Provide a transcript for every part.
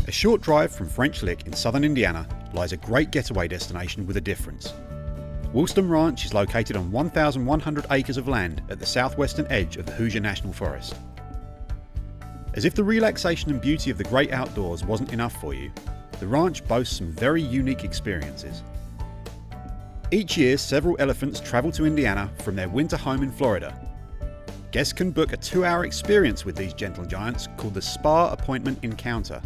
A short drive from French Lick in southern Indiana lies a great getaway destination with a difference. Wilstem Ranch is located on 1,100 acres of land at the southwestern edge of the Hoosier National Forest. As if the relaxation and beauty of the great outdoors wasn't enough for you, the ranch boasts some very unique experiences. Each year, several elephants travel to Indiana from their winter home in Florida. Guests can book a 2-hour experience with these gentle giants called the Spa Appointment Encounter.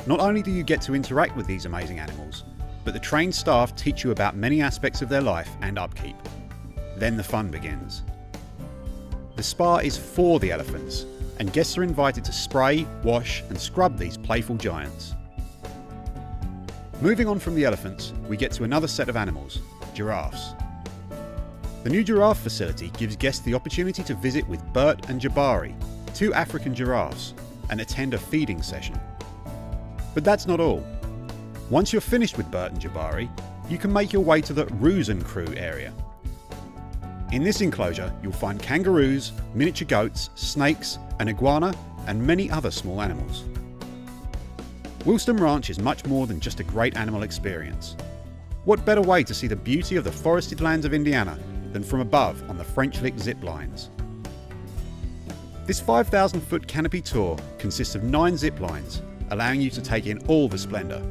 Not only do you get to interact with these amazing animals, but the trained staff teach you about many aspects of their life and upkeep. Then the fun begins. The spa is for the elephants, and guests are invited to spray, wash and scrub these playful giants. Moving on from the elephants, we get to another set of animals, giraffes. The new giraffe facility gives guests the opportunity to visit with Bert and Jabari, 2 African giraffes, and attend a feeding session. But that's not all. Once you're finished with Bert and Jabari, you can make your way to the Roosen Crew area. In this enclosure, you'll find kangaroos, miniature goats, snakes, an iguana, and many other small animals. Wilstem Ranch is much more than just a great animal experience. What better way to see the beauty of the forested lands of Indiana than from above on the French Lick zip lines? This 5,000-foot canopy tour consists of 9 zip lines, allowing you to take in all the splendour.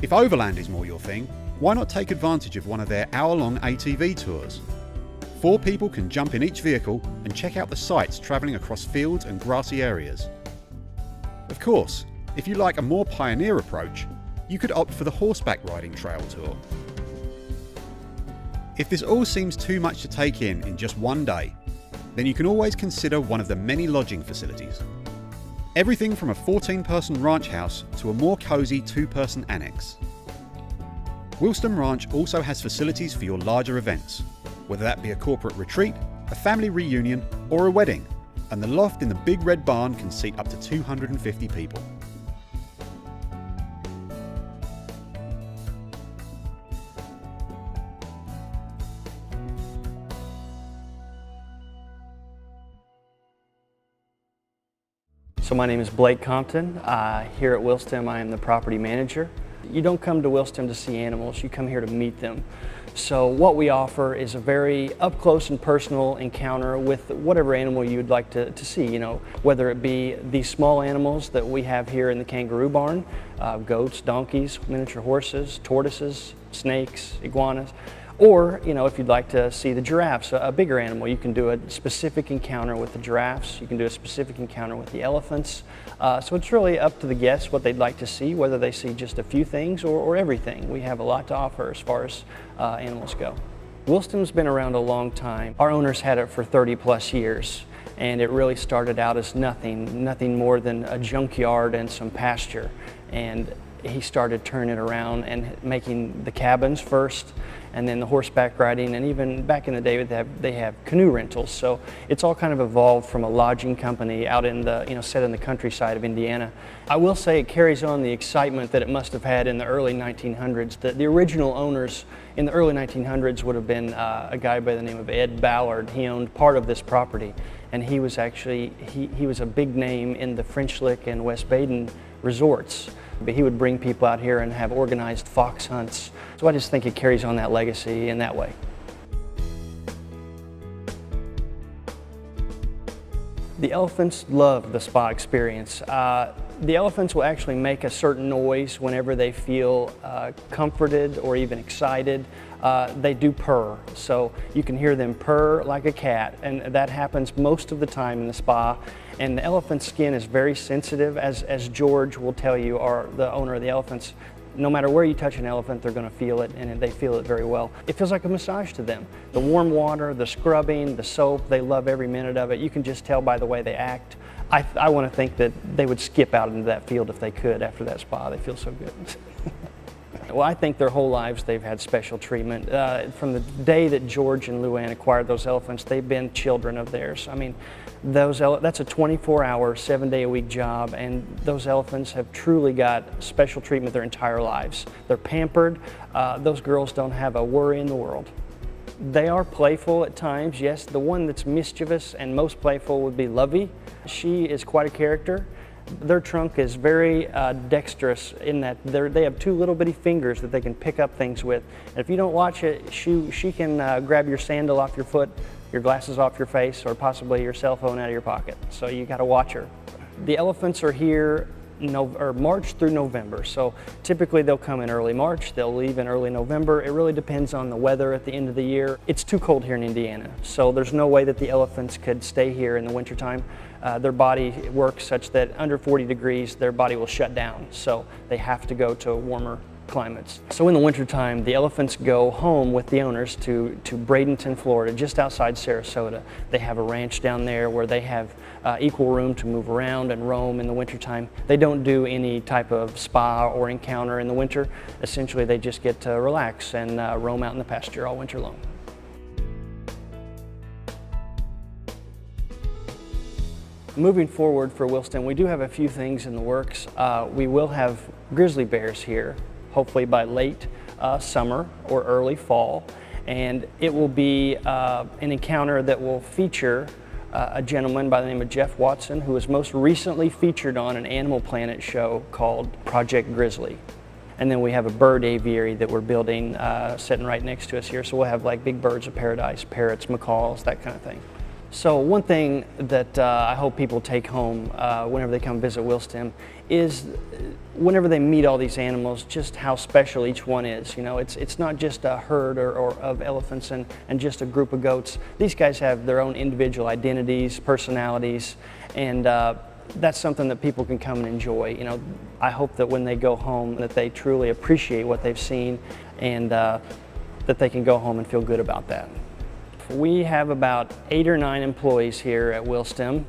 If overland is more your thing, why not take advantage of one of their hour-long ATV tours? 4 people can jump in each vehicle and check out the sights travelling across fields and grassy areas. Of course, if you like a more pioneer approach, you could opt for the horseback riding trail tour. If this all seems too much to take in just one day, then you can always consider one of the many lodging facilities. Everything from a 14-person ranch house to a more cosy 2-person annex. Wilstem Ranch also has facilities for your larger events, whether that be a corporate retreat, a family reunion, or a wedding, and the loft in the Big Red Barn can seat up to 250 people. So my name is Blake Compton. Here at Wilstem, I am the property manager. You don't come to Wilstem to see animals, you come here to meet them. So what we offer is a very up close and personal encounter with whatever animal you'd like to see, whether it be these small animals that we have here in the kangaroo barn, goats, donkeys, miniature horses, tortoises, snakes, iguanas, or, if you'd like to see the giraffes, a bigger animal, you can do a specific encounter with the giraffes, you can do a specific encounter with the elephants. So it's really up to the guests what they'd like to see, whether they see just a few things or everything. We have a lot to offer as far as animals go. Wilstem's been around a long time. Our owners had it for 30+ years, and it really started out as nothing more than a junkyard and some pasture. And he started turning it around and making the cabins first, and then the horseback riding, and even back in the day they have canoe rentals. So it's all kind of evolved from a lodging company out in the set in the countryside of Indiana. I will say it carries on the excitement that it must have had in the early 1900s. The original owners in the early 1900s would have been a guy by the name of Ed Ballard. He owned part of this property, and he was actually he was a big name in the French Lick and West Baden resorts. But he would bring people out here and have organized fox hunts. So I just think it carries on that legacy in that way. The elephants love the spa experience. The elephants will actually make a certain noise whenever they feel comforted or even excited. They do purr, so you can hear them purr like a cat, and that happens most of the time in the spa. And the elephant's skin is very sensitive, as George will tell you, or the owner of the elephants. No matter where you touch an elephant, they're going to feel it, and they feel it very well. It feels like a massage to them. The warm water, the scrubbing, the soap, they love every minute of it. You can just tell by the way they act. I want to think that they would skip out into that field if they could after that spa. They feel so good. Well, I think their whole lives they've had special treatment. From the day that George and Luann acquired those elephants, they've been children of theirs. I mean, that's a 24-hour, 7-day-a-week job, and those elephants have truly got special treatment their entire lives. They're pampered. Those girls don't have a worry in the world. They are playful at times, yes. The one that's mischievous and most playful would be Lovey. She is quite a character. Their trunk is very dexterous in that they have two little bitty fingers that they can pick up things with. And if you don't watch it, she can grab your sandal off your foot, your glasses off your face, or possibly your cell phone out of your pocket. So you got to watch her. The elephants are here March through November. So typically they'll come in early March, they'll leave in early November. It really depends on the weather at the end of the year. It's too cold here in Indiana, so there's no way that the elephants could stay here in the wintertime. Their body works such that under 40 degrees, their body will shut down. So they have to go to warmer climates. So in the wintertime, the elephants go home with the owners to Bradenton, Florida, just outside Sarasota. They have a ranch down there where they have equal room to move around and roam in the wintertime. They don't do any type of spa or encounter in the winter. Essentially, they just get to relax and roam out in the pasture all winter long. Moving forward for Wilstem, we do have a few things in the works. We will have grizzly bears here, hopefully by late summer or early fall. And it will be an encounter that will feature a gentleman by the name of Jeff Watson, who was most recently featured on an Animal Planet show called Project Grizzly. And then we have a bird aviary that we're building sitting right next to us here. So we'll have like big birds of paradise, parrots, macaws, that kind of thing. So one thing that I hope people take home whenever they come visit Wilstem is whenever they meet all these animals, just how special each one is. You know, it's not just a herd or of elephants and just a group of goats. These guys have their own individual identities, personalities, and that's something that people can come and enjoy. You know, I hope that when they go home that they truly appreciate what they've seen and that they can go home and feel good about that. We have about 8 or 9 employees here at Wilstem,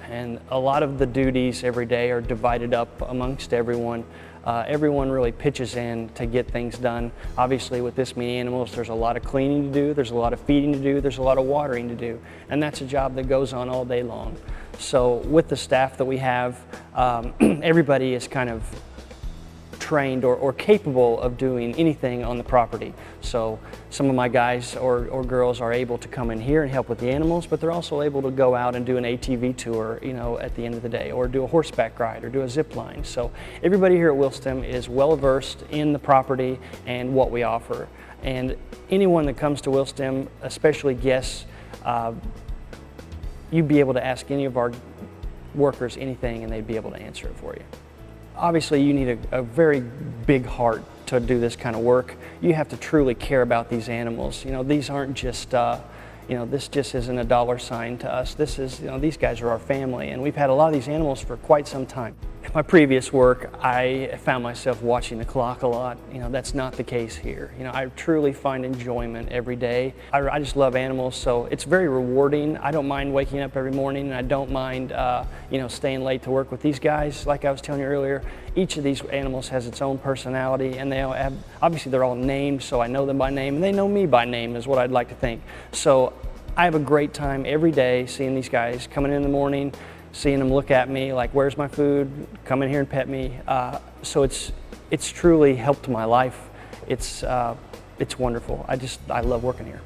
and a lot of the duties every day are divided up amongst everyone. Everyone really pitches in to get things done. Obviously with this many animals, there's a lot of cleaning to do, there's a lot of feeding to do, there's a lot of watering to do, and that's a job that goes on all day long. So with the staff that we have, everybody is kind of trained or capable of doing anything on the property. So some of my guys or girls are able to come in here and help with the animals, but they're also able to go out and do an ATV tour, you know, at the end of the day, or do a horseback ride or do a zip line. So everybody here at Wilstem is well versed in the property and what we offer. And anyone that comes to Wilstem, especially guests, you'd be able to ask any of our workers anything and they'd be able to answer it for you. Obviously, you need a very big heart to do this kind of work. You have to truly care about these animals. You know, these aren't just, you know, this just isn't a dollar sign to us. This is, you know, these guys are our family, and we've had a lot of these animals for quite some time. In my previous work, I found myself watching the clock a lot. You know, that's not the case here. You know, I truly find enjoyment every day. I just love animals, so it's very rewarding. I don't mind waking up every morning, and I don't mind, you know, staying late to work with these guys. Like I was telling you earlier, each of these animals has its own personality, and they all have, obviously they're all named, so I know them by name, and they know me by name is what I'd like to think. So I have a great time every day seeing these guys coming in the morning, seeing them look at me like, where's my food? Come in here and pet me. So it's truly helped my life. It's wonderful. I love working here.